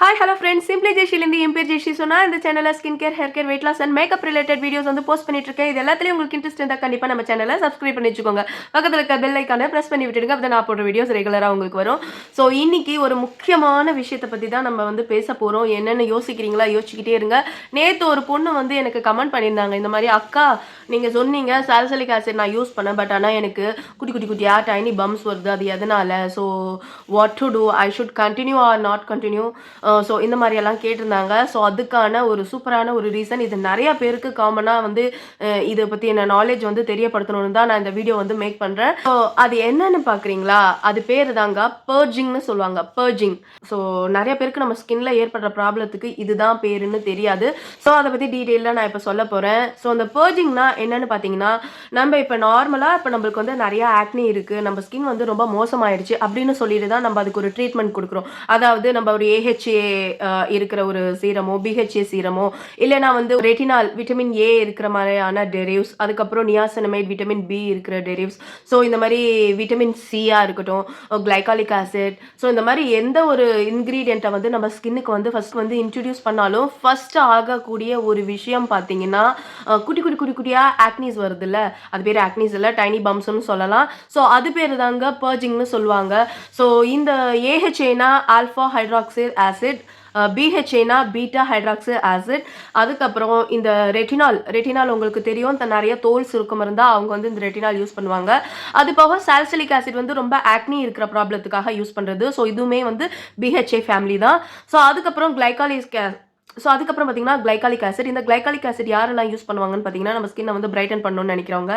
Hi, hello friends. Simply Jayshil in the MP Jayshil சொன்னா இந்த சேனல்ல skin care, hair care, weight loss and makeup related videos வந்து post பண்ணிட்டு இருக்கேன். இது எல்லாத்துலயும் உங்களுக்கு இன்ட்ரெஸ்ட் இருந்தா கண்டிப்பா நம்ம சேனலை சப்ஸ்கிரைப் பண்ணி வச்சுக்கோங்க. பக்கத்துல இருக்க பெல் ஐகானை பிரஸ் பண்ணி விட்டுடுங்க. அப்பதான் நான் போடுற வீடியோஸ் ரெகுலரா உங்களுக்கு வரும். ஸோ இன்னைக்கு ஒரு முக்கியமான விஷயத்தை பத்தி தான் நம்ம வந்து பேச போறோம். என்னன்னு யோசிக்கிறீங்களா? யோசிச்சுக்கிட்டே இருங்க. நேத்து ஒரு பொண்ணு வந்து எனக்கு கமெண்ட் பண்ணியிருந்தாங்க. இந்த மாதிரி அக்கா நீங்க சொன்னீங்க சால்சலிக் ஆசிட் நான் யூஸ் பண்ணேன், பட் ஆனால் எனக்கு குட்டி குட்டி குட்டியா டைனி பம்ஸ் வருது, அது எதனால? So what to do? I should continue or not continue? So இந்த மாதிரியெல்லாம் கேட்டிருந்தாங்க. ஸோ அதுக்கான ஒரு சூப்பரான ஒரு ரீசன், இது நிறைய பேருக்கு காமனாக வந்து இதை பற்றி என்ன நாலேஜ் வந்து தெரியப்படுத்தணும்னு தான் நான் இந்த வீடியோ வந்து மேக் பண்ணுறேன். ஸோ அது என்னன்னு பார்க்குறீங்களா? அது பேர் தாங்க பர்ஜிங்னு சொல்லுவாங்க. பர்ஜிங். ஸோ நிறைய பேருக்கு நம்ம ஸ்கின்ல ஏற்படுற ப்ராப்ளத்துக்கு இதுதான் பேருன்னு தெரியாது. ஸோ அதை பற்றி டீட்டெயிலாக நான் இப்போ சொல்ல போகிறேன். ஸோ அந்த பர்ஜிங்னா என்னன்னு பார்த்தீங்கன்னா, நம்ம இப்போ நார்மலாக இப்போ நம்மளுக்கு வந்து நிறைய ஆக்னி இருக்குது, நம்ம ஸ்கின் வந்து ரொம்ப மோசமாயிடுச்சு அப்படின்னு சொல்லிட்டு தான் நம்ம அதுக்கு ஒரு ட்ரீட்மெண்ட் கொடுக்குறோம். அதாவது நம்ம ஒரு ஏஹெச்ஏ இருக்கிற ஒரு சீரமோ, பிஹெச்ஏ சீரமோ, இல்லைனா வந்து ரெட்டினால் விட்டமின் ஏ இருக்கிற மாதிரியான டெரிவ்ஸ், அதுக்கப்புறம் நியாசனமைட் விட்டமின் பி இருக்கிற டெரிவ்ஸ், ஸோ இந்த மாதிரி விட்டமின் சியா இருக்கட்டும், கிளைகாலிக் ஆசிட், ஸோ இந்த மாதிரி எந்த ஒரு இன்க்ரீடியண்ட்டை வந்து நம்ம ஸ்கின்னுக்கு வந்து ஃபர்ஸ்ட் வந்து இன்ட்ரடியூஸ் பண்ணாலும் ஃபர்ஸ்ட் ஆகக்கூடிய ஒரு விஷயம் பார்த்தீங்கன்னா, குட்டி குட்டி குட்டி குட்டியாக ஆக்னிஸ் வருது இல்லை, அது பேர் ஆக்னிஸ் இல்லை, டைனி பம்ப்ஸ்னு சொல்லலாம். ஸோ அது பேர் தாங்க பர்ஜிங்னு சொல்லுவாங்க. ஸோ இந்த ஏஹெச்ஏனா ஆல்ஃபா ஹைட்ராக்சில் ஆசிட், பிஹெச்ஏனா பீட்டா ஹைட்ராக்சி ஆசிட், அதுக்கப்புறம் இந்த ரெட்டினால் உங்களுக்கு தெரியும், நிறைய தோல் சுருக்கம் இருந்தால் அவங்க வந்து இந்த ரெட்டினால் யூஸ் பண்ணுவாங்க. அது போக சால்சலிக் ஆசிட் வந்து ரொம்ப ஆக்னி இருக்கிற ப்ராப்ளத்துக்காக யூஸ் பண்ணுறது. ஸோ இதுவுமே வந்து பிஹெச்ஏ ஃபேமிலி தான். ஸோ அதுக்கப்புறம் அதுக்கப்புறம் பார்த்தீங்கன்னா கிளைகாலிக் ஆசிட். இந்த கிளைகாலிக் ஆசிட் யாரெல்லாம் யூஸ் பண்ணுவாங்கன்னு பார்த்தீங்கன்னா, நம்ம ஸ்கின்னை வந்து பிரைட்டன் பண்ணணும்னு நினைக்கிறவங்க,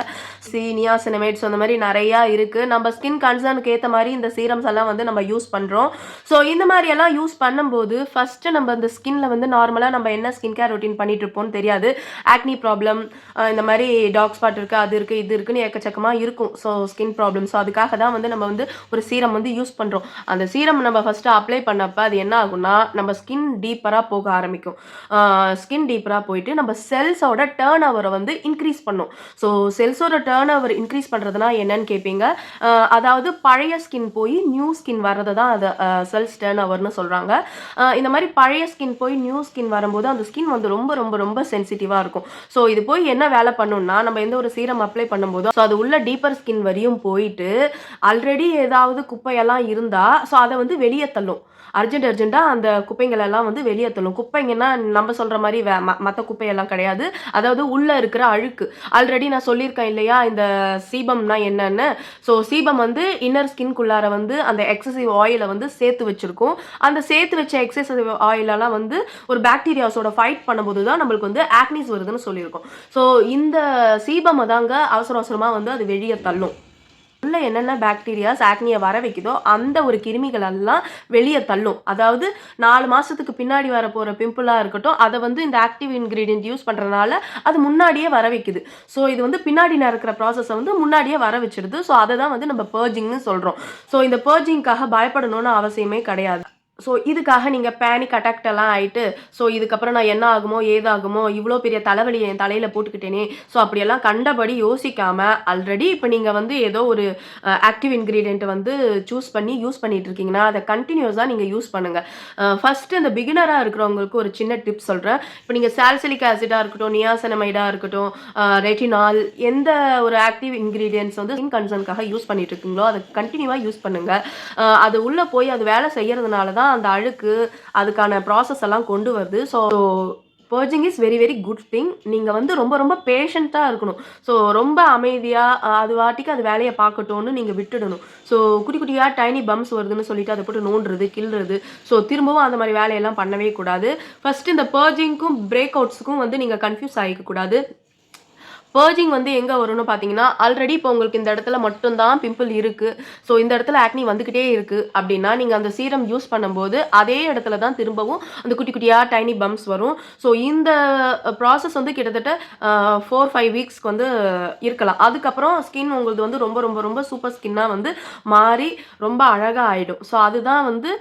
நியாசினமைட்ஸ் அந்த மாதிரி நிறையா இருக்குது. நம்ம ஸ்கின் கன்சர்னுக்கு ஏற்ற மாதிரி இந்த சீரம்ஸ் எல்லாம் வந்து நம்ம யூஸ் பண்ணுறோம். ஸோ இந்த மாதிரி எல்லாம் யூஸ் பண்ணும்போது ஃபஸ்ட்டு நம்ம இந்த ஸ்கின்ல வந்து நார்மலாக நம்ம என்ன ஸ்கின் கேர் ரொட்டீன் பண்ணிட்டு இருப்போம்னு தெரியாது. ஆக்னி ப்ராப்ளம், இந்த மாதிரி டார்க் ஸ்பாட் இருக்குது, அது இருக்குது, இது இருக்குன்னு எக்கச்சக்கமாக இருக்கும். So skin problem. ஸோ அதுக்காக தான் வந்து நம்ம வந்து ஒரு சீரம் வந்து யூஸ் பண்ணுறோம். அந்த சீரம் நம்ம ஃபஸ்ட்டு அப்ளை பண்ணப்போ அது என்ன ஆகும்னா, நம்ம ஸ்கின் டீப்பராக போக ஆரம்பிக்கும். ஸ்கின் டீப்பராக போயிட்டு நம்ம செல்ஸோட டேர்ன் ஓவரை வந்து இன்க்ரீஸ் பண்ணும். ஸோ செல்ஸோட டேர்ன் ஓவர் இன்க்ரீஸ் பண்ணுறதுனா என்னன்னு கேட்பீங்க. அதாவது பழைய ஸ்கின் போய் நியூ ஸ்கின் வர்றது தான் அது செல்ஸ் டேர்ன் ஓவர்னு சொல்கிறாங்க. இந்த மாதிரி பழைய ஸ்கின் போய் நியூ ஸ்கின் வரும்போது அந்த ஸ்கின் வந்து ரொம்ப ரொம்ப ரொம்ப சென்சிட்டிவாக இருக்கும். ஸோ இது போய் என்ன வேலை பண்ணும்னா, நம்ம எந்த ஒரு சீரம் அப்ளை பண்ணும்போது ஸோ அது உள்ள டீப்பர் ஸ்கின் வரையும் போயிட்டு ஆல்ரெடி ஏதாவது குப்பையெல்லாம் இருந்தால் ஸோ அதை வந்து வெளியே தள்ளும். அர்ஜென்ட்டாக அந்த குப்பைங்கள் எல்லாம் வந்து வெளியே தள்ளும். குப்பைங்கன்னா நம்ம சொல்கிற மாதிரி மற்ற குப்பையெல்லாம் கிடையாது. அதாவது உள்ளே இருக்கிற அழுக்கு. ஆல்ரெடி நான் சொல்லியிருக்கேன் இல்லையா இந்த சீபம்னா என்னன்னு. ஸோ சீபம் வந்து இன்னர் ஸ்கின்குள்ளார வந்து அந்த எக்ஸசிவ் ஆயிலை வந்து சேர்த்து வச்சிருக்கும். அந்த சேர்த்து வச்ச எக்ஸசிவ் ஆயிலெல்லாம் வந்து ஒரு பாக்டீரியாஸோட ஃபைட் பண்ணும்போது தான் நம்மளுக்கு வந்து ஆக்னிஸ் வருதுன்னு சொல்லியிருக்கோம். ஸோ இந்த சீபம் தாங்க அவசரமாக வந்து அது வெளியே தள்ளும். உள்ள என்னென்ன பாக்டீரியாஸ் ஆக்னியை வர வைக்குதோ அந்த ஒரு கிருமிகள் எல்லாம் வெளியே தள்ளும். அதாவது 4 மாசத்துக்கு பின்னாடி வர போற பிம்பிளா இருக்கட்டும், அதை வந்து இந்த ஆக்டிவ் இன்கிரீடியன்ட் யூஸ் பண்றதுனால அது முன்னாடியே வர வைக்குது. ஸோ இது வந்து பின்னாடி நடக்கிற ப்ராசஸை வந்து முன்னாடியே வர வச்சிருது. ஸோ அதை தான் வந்து நம்ம பர்ஜிங்னு சொல்றோம். ஸோ இந்த பர்ஜிங்காக பயப்படணும்னு அவசியமே கிடையாது. ஸோ இதுக்காக நீங்கள் பேனிக் அட்டாக்ட் எல்லாம் ஆகிட்டு, ஸோ இதுக்கப்புறம் நான் என்ன ஆகுமோ ஏதாகுமோ, இவ்வளோ பெரிய தலைவலியை என் தலையில் போட்டுக்கிட்டேனே, ஸோ அப்படியெல்லாம் கண்டபடி யோசிக்காமல் ஆல்ரெடி இப்போ நீங்கள் வந்து ஏதோ ஒரு ஆக்டிவ் இன்க்ரீடியன்ட் வந்து சூஸ் பண்ணி யூஸ் பண்ணிட்டு இருக்கீங்கன்னா அதை கண்டினியூஸாக நீங்கள் யூஸ் பண்ணுங்கள். ஃபஸ்ட்டு இந்த பிகினராக இருக்கிறவங்களுக்கு ஒரு சின்ன டிப்ஸ் சொல்கிறேன். இப்போ நீங்கள் சால்சலிக் ஆசிடாக இருக்கட்டும், நியாசனமைடாக இருக்கட்டும், ரெட்டினால், எந்த ஒரு ஆக்டிவ் இன்க்ரீடியன்ட்ஸ் வந்து ஸ்கின் கன்சர்னுக்காக யூஸ் பண்ணிட்டு இருக்கீங்களோ அதை கண்டினியூவாக யூஸ் பண்ணுங்கள். அது உள்ளே போய் அது வேலை செய்யறதுனால தான் அந்த அழுக்கு அதுக்கான ப்ராசஸ் எல்லாம் கொண்டு வருது. So purging is very very good thing. நீங்கள் வந்து ரொம்ப ரொம்ப பேஷண்ட்டாக இருக்கணும். ஸோ ரொம்ப அமைதியாக அது வாட்டிக்கு அது வேலையை பார்க்கட்டும்னு நீங்கள் விட்டுடணும். ஸோ குட்டி குட்டியாக டைனி பம்ப்ஸ் வருதுன்னு சொல்லிட்டு அதை போட்டு நோண்டுறது, கிள்றது, ஸோ திரும்பவும் அந்த மாதிரி வேலையெல்லாம் பண்ணவே கூடாது. ஃபர்ஸ்ட் இந்த பர்ஜிங்க்கும் பிரேக் அவுட்ஸுக்கும் வந்து நீங்கள் கன்ஃபியூஸ் ஆகிக்க கூடாது. பர்ஜிங் வந்து எங்கே வரும்னு பார்த்தீங்கன்னா, ஆல்ரெடி இப்போ உங்களுக்கு இந்த இடத்துல மட்டும்தான் பிம்பிள் இருக்குது, ஸோ இந்த இடத்துல ஆக்னி வந்துக்கிட்டே இருக்குது அப்படின்னா, நீங்கள் அந்த சீரம் யூஸ் பண்ணும்போது அதே இடத்துல தான் திரும்பவும் அந்த குட்டி குட்டியாக டைனி பம்ப்ஸ் வரும். ஸோ இந்த ப்ராசஸ் வந்து கிட்டத்தட்ட 4-5 வீக்ஸ்க்கு வந்து இருக்கலாம். அதுக்கப்புறம் ஸ்கின் உங்களுக்கு வந்து ரொம்ப ரொம்ப ரொம்ப சூப்பர் ஸ்கின்னாக வந்து மாறி ரொம்ப அழகாக ஆகிடும். ஸோ அதுதான் வந்து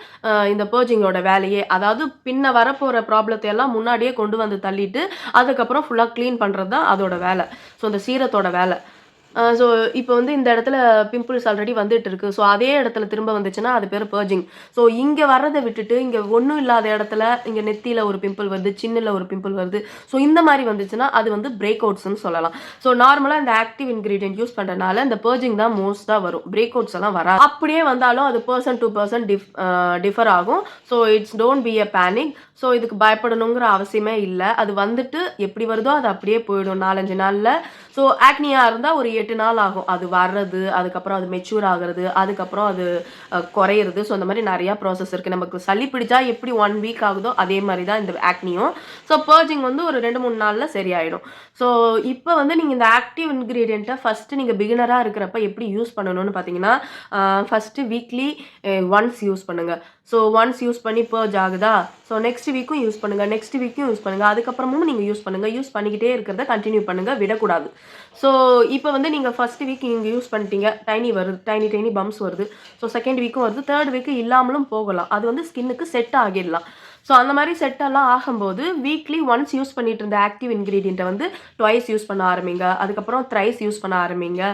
இந்த பர்ஜிங்கோட வேலையே. அதாவது பின்ன வரப்போகிற ப்ராப்ளத்தை எல்லாம் முன்னாடியே கொண்டு வந்து தள்ளிட்டு அதுக்கப்புறம் ஃபுல்லாக க்ளீன் பண்ணுறது தான் அதோட வேலை. ஸோ இந்த சீரத்தோட வேலை. ஸோ இப்போ வந்து இந்த இடத்துல பிம்பிள்ஸ் ஆல்ரெடி வந்துட்டு இருக்கு. ஸோ அதே இடத்துல திரும்ப வந்துச்சுன்னா அது பேரு பர்ஜிங். ஸோ இங்க வர்றத விட்டுட்டு இங்க ஒண்ணும் இல்லாத இடத்துல இங்க நெத்தியில ஒரு பிம்பிள் வருது, சின்னுல ஒரு பிம்பிள் வருது. ஸோ இந்த மாரி வந்துச்சுன்னா அது வந்து பிரேக் அவுட்ஸ்ன்னு சொல்லலாம். ஸோ நார்மலா இந்த ஆக்டிவ் இன்கிரீடியன்ட் யூஸ் பண்றனால இந்த பர்ஜிங் தான் மோஸ்ட்டா வரும். பிரேக் அவுட்ஸ் எல்லாம் வராது. அப்படியே வந்தாலும் அது பெர்சன் டூ பெர்சன் டிஃபர் ஆகும். So it's don't be a panic. So இதுக்கு பயப்படணுங்கிற அவசியமே இல்ல. அது வந்துட்டு எப்படி வருதோ அது அப்படியே போயிடும் 4, 5 நாள்ல. ஸோ ஆக்னியா இருந்தா ஒரு 8 நாள் ஆகும். அது வர்றது, அதுக்கப்புறம் அது மெச்சூர் ஆகுறது, அதுக்கப்புறம் அது குறையிறது. ஸோ அந்த மாதிரி நெறைய ப்ராசஸ் இருக்கு. நமக்கு சளி பிடிச்சா எப்படி 1 வீக் ஆகுதோ அதே மாரி தான் இந்த ஆக்னியும். ஸோ பர்ஜிங் வந்து ஒரு 2, 3 நாள்ல சரியாயிடும். ஸோ இப்ப வந்து நீங்க இந்த ஆக்டிவ் இன்கிரீடியன்ட்ட ஃபர்ஸ்ட் நீங்க பிகினரா இருக்கிறப்ப எப்படி யூஸ் பண்ணணும்னு பார்த்தீங்கன்னா, ஃபர்ஸ்ட் வீக்லி ஒன்ஸ் யூஸ் பண்ணுங்க. ஸோ ஒன்ஸ் யூஸ் பண்ணி பர்ஜ் ஆகுதா? ஸோ நெக்ஸ்ட் வீக்கும் யூஸ் பண்ணுங்க. நெக்ஸ்ட் வீக்கும் யூஸ் பண்ணுங்க. அதுக்கப்புறமும் நீங்க யூஸ் பண்ணுங்க. யூஸ் பண்ணிக்கிட்டே இருக்கிறத கன்டின்யூ பண்ணுங்க. விடக்கூடாது. ஸோ இப்போ வந்து நீங்க ஃபர்ஸ்ட் வீக் நீங்க யூஸ் பண்ணிட்டீங்க. டைனி பம்ப்ஸ் வருது. ஸோ செகண்ட் வீக்கும் வருது. தேர்ட் வீக் இல்லாமலும் போகலாம். அது வந்து ஸ்கின்னுக்கு செட் ஆகிடலாம். ஸோ அந்த மாதிரி செட் எல்லாம் ஆகும்போது வீக்லி ஒன்ஸ் யூஸ் பண்ணிட்டு இருந்த ஆக்டிவ் இன்கிரீடியன்ட்டை வந்து ட்வைஸ் யூஸ் பண்ண ஆரம்பிங்க. அதுக்கப்புறம் த்ரைஸ் யூஸ் பண்ண ஆரம்பிங்க.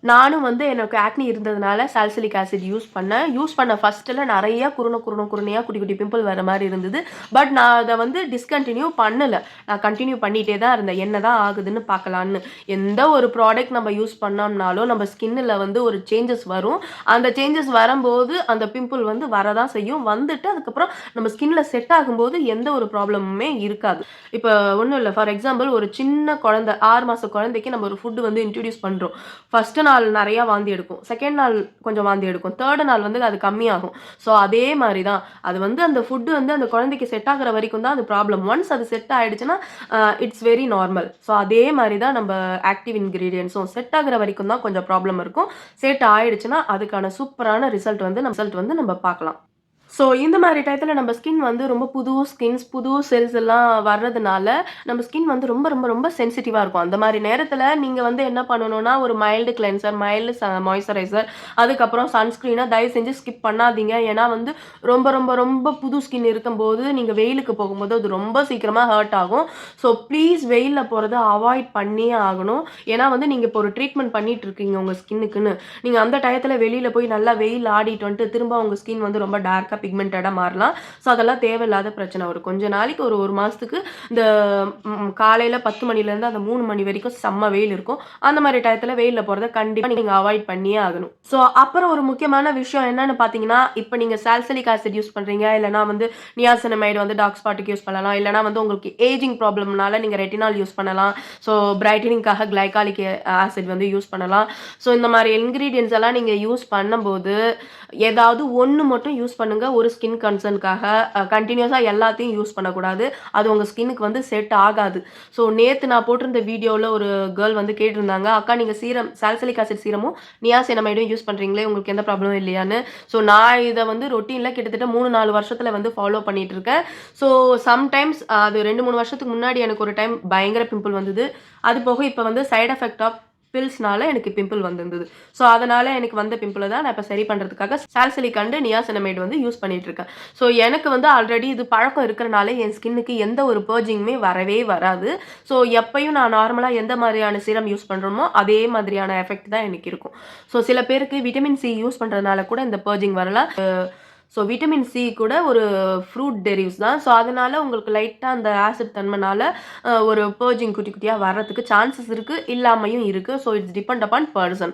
நானும் வந்து எனக்கு ஆக்னி இருந்ததுனால சாலிசிலிக் ஆசிட் யூஸ் பண்ண ஃபர்ஸ்ட்ல நிறைய குருணையா குட்டி குட்டி பிம்பிள் வர மாதிரி இருந்தது. பட் நான் அதை வந்து டிஸ்கண்டினியூ பண்ணல. நான் கண்டினியூ பண்ணிட்டே தான் இருந்தேன். என்னதான் ஆகுதுன்னு பார்க்கலான்னு. எந்த ஒரு ப்ராடக்ட் நம்ம யூஸ் பண்ணோம்னாலும் நம்ம ஸ்கின்னில் வந்து ஒரு சேஞ்சஸ் வரும். அந்த சேஞ்சஸ் வரும்போது அந்த பிம்பிள் வந்து வரதான் செய்யும். வந்துட்டு அதுக்கப்புறம் நம்ம ஸ்கின்ல செட் ஆகும்போது எந்த ஒரு ப்ராப்ளமுமே இருக்காது. இப்போ ஒன்றும் இல்லை, ஃபார் எக்ஸாம்பிள் ஒரு சின்ன குழந்தை 6 மாச குழந்தைக்கு நம்ம ஒரு ஃபுட்டு வந்து இன்ட்ரடியூஸ் பண்ணுறோம். ஃபர்ஸ்ட் நாள் நிறைய வாந்தி எடுக்கும். செகண்ட் நாள் கொஞ்சம் வாந்தி எடுக்கும். தேர்ட் நாள் வந்து அது கம்மியாகும். ஸோ அதே மாதிரி தான் அது வந்து அந்த ஃபுட்டு வந்து அந்த குழந்தைக்கு செட் ஆகிற வரைக்கும் தான் அது ப்ராப்ளம். ஒன்ஸ் அது செட் ஆயிடுச்சுன்னா இட்ஸ் வெரி நார்மல். ஸோ அதே மாதிரி தான் நம்ம ஆக்டிவ் இன்கிரீடியன்ஸும் செட் ஆகிற வரைக்கும் தான் கொஞ்சம் ப்ராப்ளம் இருக்கும். செட் ஆயிடுச்சுன்னா அதுக்கான சூப்பரான ரிசல்ட் வந்து நம்ம பார்க்கலாம். ஸோ இந்த மாதிரி டயத்துல நம்ம ஸ்கின் வந்து ரொம்ப புது செல்ஸ் எல்லாம் வர்றதுனால, நம்ம ஸ்கின் வந்து ரொம்ப ரொம்ப ரொம்ப சென்சிட்டிவா இருக்கும். அந்த மாரி நேரத்துல நீங்க வந்து என்ன பண்ணணும்னா, ஒரு மைல்டு கிளென்சர், மைல்டு மாய்ஸ்சரைசர், அதுக்கப்புறம் சன்ஸ்கிரீன தயவு செஞ்சு ஸ்கிப் பண்ணாதீங்க. ஏன்னா வந்து ரொம்ப ரொம்ப ரொம்ப புது ஸ்கின் இருக்கும்போது, நீங்க வெயிலுக்கு போகும்போது அது ரொம்ப சீக்கிரமா ஹர்ட் ஆகும். ஸோ ப்ளீஸ் வெயில்ல போறத அவாய்ட் பண்ணியே ஆகணும். ஏன்னா வந்து நீங்க இப்போ ஒரு ட்ரீட்மெண்ட் பண்ணிட்டு இருக்கீங்க உங்க ஸ்கின்னுக்குன்னு. நீங்க அந்த டயத்துல வெளியில போய் நல்லா வெயில் ஆடிட்டு வந்துட்டு, திரும்ப உங்க ஸ்கின் வந்து ரொம்ப டார்க்கா பிக்மெண்டடா மாறலாம். ஸோ அதெல்லாம் தேவையில்லாத பிரச்சனை. ஒரு கொஞ்ச நாளைக்கு ஒரு மாசத்துக்கு இந்த காலையில 10 மணிலேருந்து அந்த 3 மணி வரைக்கும் செம்ம வெயில் இருக்கும். அந்த மாதிரி டயத்துல வெயில்ல போறத கண்டிப்பா நீங்க அவாய்ட் பண்ணியே ஆகணும். ஸோ அப்புறம் ஒரு முக்கியமான விஷயம் என்னன்னு பார்த்தீங்கன்னா, இப்போ நீங்க சாலிசிலிக் ஆசிட் யூஸ் பண்றீங்க, இல்லைனா வந்து நியாசினமைடு வந்து டார்க் ஸ்பாட்டுக்கு யூஸ் பண்ணலாம், இல்லைனா வந்து உங்களுக்கு ஏஜிங் ப்ராப்ளம்னால நீங்க ரெட்டினால் யூஸ் பண்ணலாம். ஸோ பிரைட்டனிங்காக கிளைகாலிக் ஆசிட் வந்து யூஸ் பண்ணலாம். ஸோ இந்த மாதிரி இன்கிரீடியன்ஸ் எல்லாம் நீங்க யூஸ் பண்ணும்போது ஏதாவது ஒன்று மட்டும் யூஸ் பண்ணுங்க. ஒரு ஸ்கின் கன்சர்னுக்காக கண்டினியூஸா எல்லாத்தையும் யூஸ் பண்ணக்கூடாது. அது உங்க ஸ்கின்னுக்கு வந்து செட் ஆகாது. ஸோ நேத்து நான் போட்டிருந்த வீடியோவில் ஒரு கேர்ள் வந்து கேட்டிருந்தாங்க, அக்கா நீங்க சாலிசிலிக் ஆசிட் சீரமும் நியாசினமைடும் யூஸ் பண்றீங்களே, உங்களுக்கு எந்த ப்ராப்ளமும் இல்லையான்னு. ஸோ நான் இதை வந்து ரொட்டீன்ல கிட்டத்தட்ட 3, 4 வருஷத்துல வந்து ஃபாலோ பண்ணிட்டு இருக்கேன். ஸோ சம்டைம்ஸ் அது 2, 3 வருஷத்துக்கு முன்னாடி எனக்கு ஒரு டைம் பயங்கர பிம்பிள் வந்தது. அது போக இப்போ வந்து சைட் எஃபெக்ட் ஆஃப் பில்ஸ்னால எனக்கு பிம்பிள் வந்திருந்தது. ஸோ அதனால எனக்கு வந்த பிம்பிளை தான் நான் இப்போ சரி பண்றதுக்காக சாலிசிலிக் அண்ட் நியாசினமைடு வந்து யூஸ் பண்ணிட்டு இருக்கேன். ஸோ எனக்கு வந்து ஆல்ரெடி இது பழக்கம் இருக்கிறனால என் ஸ்கின்னுக்கு எந்த ஒரு பர்ஜிங்குமே வரவே வராது. ஸோ எப்பயும் நான் நார்மலா எந்த மாதிரியான சீரம் யூஸ் பண்றோமோ அதே மாதிரியான எஃபெக்ட் தான் எனக்கு இருக்கும். ஸோ சில பேருக்கு விட்டமின் சி யூஸ் பண்றதுனால கூட இந்த பர்ஜிங் வரலாம். ஸோ விட்டமின் சி கூட ஒரு ஃப்ரூட் டெரிவ்ஸ் தான். ஸோ அதனால உங்களுக்கு லைட்டாக அந்த ஆசிட் தன்மைனால ஒரு பர்ஜிங் குட்டி குட்டியாக வர்றதுக்கு சான்சஸ் இருக்குது, இல்லாமையும் இருக்குது. So it's depend upon person.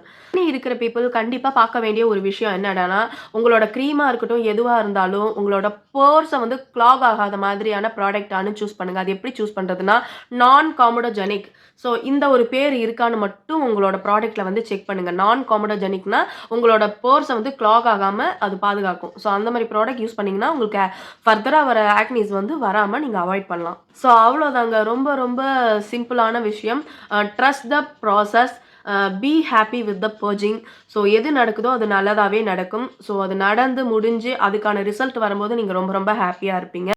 இருக்கிற பீப்புள் கண்டிப்பாக பார்க்க வேண்டிய ஒரு விஷயம் என்னடானா, உங்களோட க்ரீமாக இருக்கட்டும் எதுவாக இருந்தாலும் உங்களோட போர்ஸை வந்து கிளாக் ஆகாத மாதிரியான ப்ராடக்டானு சூஸ் பண்ணுங்கள். அது எப்படி சூஸ் பண்ணுறதுனா, நான் காமடோஜெனிக். ஸோ இந்த ஒரு பேர் இருக்கான்னு மட்டும் உங்களோட ப்ராடக்ட்டில் வந்து செக் பண்ணுங்கள். நான் காமடோஜெனிக்னா உங்களோட போர்ஸை வந்து கிளாக் ஆகாமல் அது பாதுகாக்கும். ஸோ அந்த மாதிரி ப்ராடக்ட் யூஸ் பண்ணிங்கன்னா உங்களுக்கு ஃபர்தராக வர ஆக்னிஸ் வந்து வராமல் நீங்கள் அவாய்ட் பண்ணலாம். ஸோ அவ்வளோதாங்க. ரொம்ப ரொம்ப சிம்பிளான விஷயம். Trust the process. Be happy with the purging. So எது நடக்குதோ அது நல்லதாகவே நடக்கும். ஸோ அது நடந்து முடிஞ்சு அதுக்கான ரிசல்ட் வரும்போது நீங்கள் ரொம்ப ரொம்ப ஹாப்பியாக இருப்பீங்க.